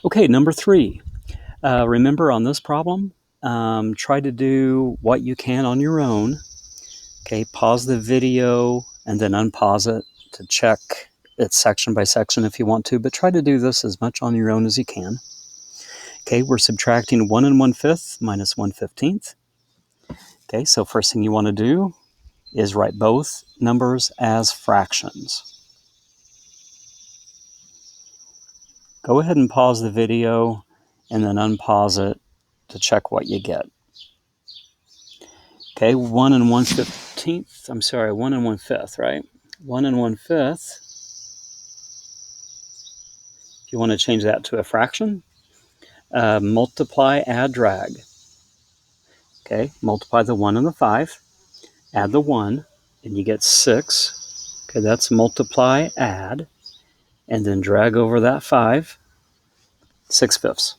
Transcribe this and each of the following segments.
Okay, number 3. Remember on this problem, try to do what you can on your own. Okay, pause the video and then unpause it to check it section by section if you want to, but try to do this as much on your own as you can. Okay, we're subtracting 1 1/5 minus 1/15. Okay, so first thing you want to do is write both numbers as fractions. Go ahead and pause the video and then unpause it to check what you get. Okay, 1 1/15, 1 1/5, right? 1 1/5, if you want to change that to a fraction, multiply, add, drag. Okay, multiply the 1 and the 5, add the 1, and you get 6. Okay, that's multiply, add, and then drag over that 5, 6/5.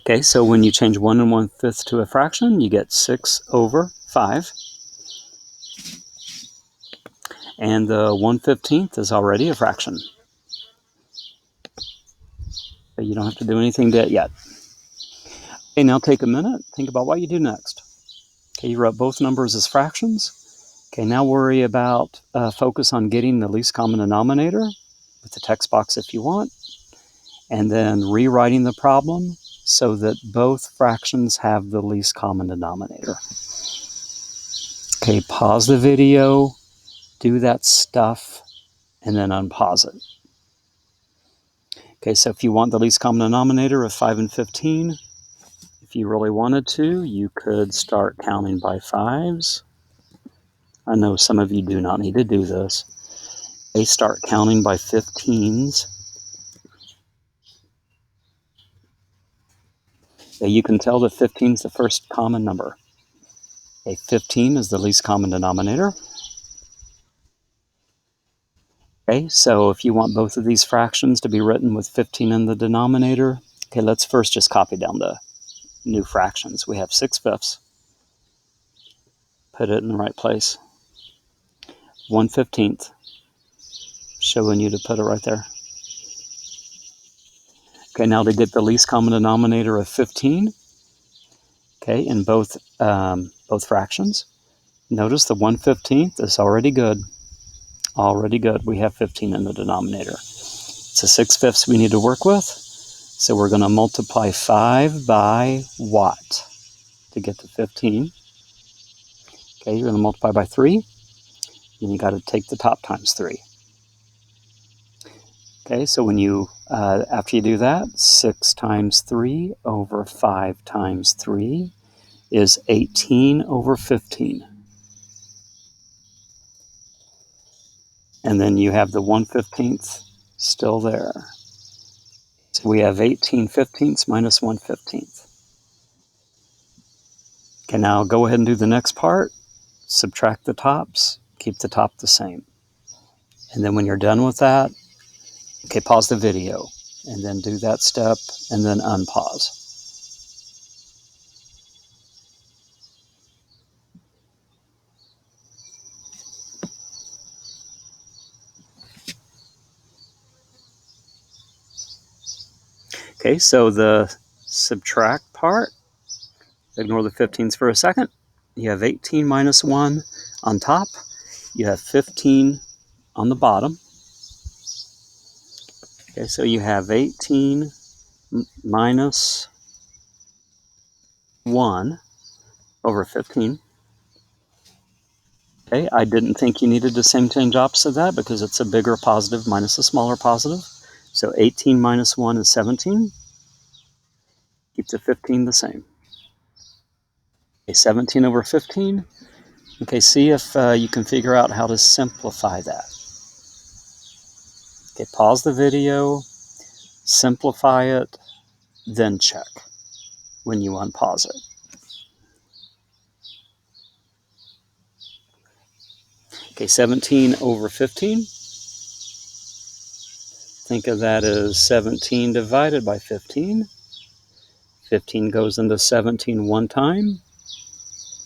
Okay, so when you change 1 1/5 to a fraction, you get 6/5. And the 1/15 is already a fraction. But you don't have to do anything to it yet. Okay, now take a minute, think about what you do next. Okay, you wrote both numbers as fractions. Okay, now worry about, focus on getting the least common denominator with the text box if you want, and then rewriting the problem so that both fractions have the least common denominator. Okay, pause the video, do that stuff, and then unpause it. Okay, so if you want the least common denominator of 5 and 15, if you really wanted to, you could start counting by 5s. I know some of you do not need to do this. They start counting by 15s. You can tell that 15 is the first common number. Okay, 15 is the least common denominator. Okay, so if you want both of these fractions to be written with 15 in the denominator, okay, let's first just copy down the new fractions. We have 6/5. Put it in the right place. 1/15, showing you to put it right there. Okay, now to get the least common denominator of 15, okay, in both fractions, notice the 1/15 is already good. Already good. We have 15 in the denominator. It's a 6/5 we need to work with. So we're going to multiply 5 by what to get to 15? Okay, you're going to multiply by 3. And you got to take the top times 3. Okay, so when you, after you do that, 6 times 3 over 5 times 3 is 18 over 15. And then you have the 1/15 still there. So we have 18/15 minus 1/15. Okay, now go ahead and do the next part. Subtract the tops, keep the top the same. And then when you're done with that, okay, pause the video and then do that step and then unpause. Okay, so the subtract part, ignore the 15s for a second. You have 18 minus 1 on top. You have 15 on the bottom. Okay, so you have 18 minus 1 over 15. Okay, I didn't think you needed the same change opposite of that because it's a bigger positive minus a smaller positive. So 18 minus 1 is 17. Keep the 15 the same. Okay, 17 over 15. Okay, see if you can figure out how to simplify that. Okay, pause the video, simplify it, then check when you unpause it. Okay, 17 over 15. Think of that as 17 divided by 15. 15 goes into 17 one time.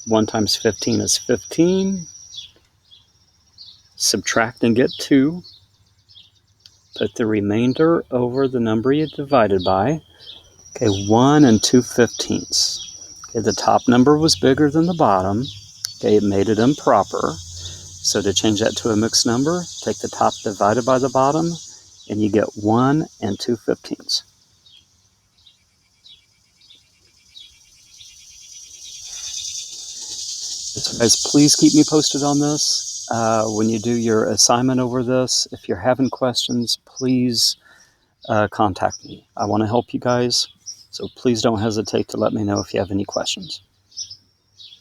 1 times 15 is 15. subtract and get 2. Put the remainder over the number you divided by. Okay, 1 and 2/15. Okay, the top number was bigger than the bottom. Okay, it made it improper. So to change that to a mixed number, take the top divided by the bottom, and you get 1 and 2/15. So guys, please keep me posted on this. When you do your assignment over this, if you're having questions, please contact me. I want to help you guys, so please don't hesitate to let me know if you have any questions.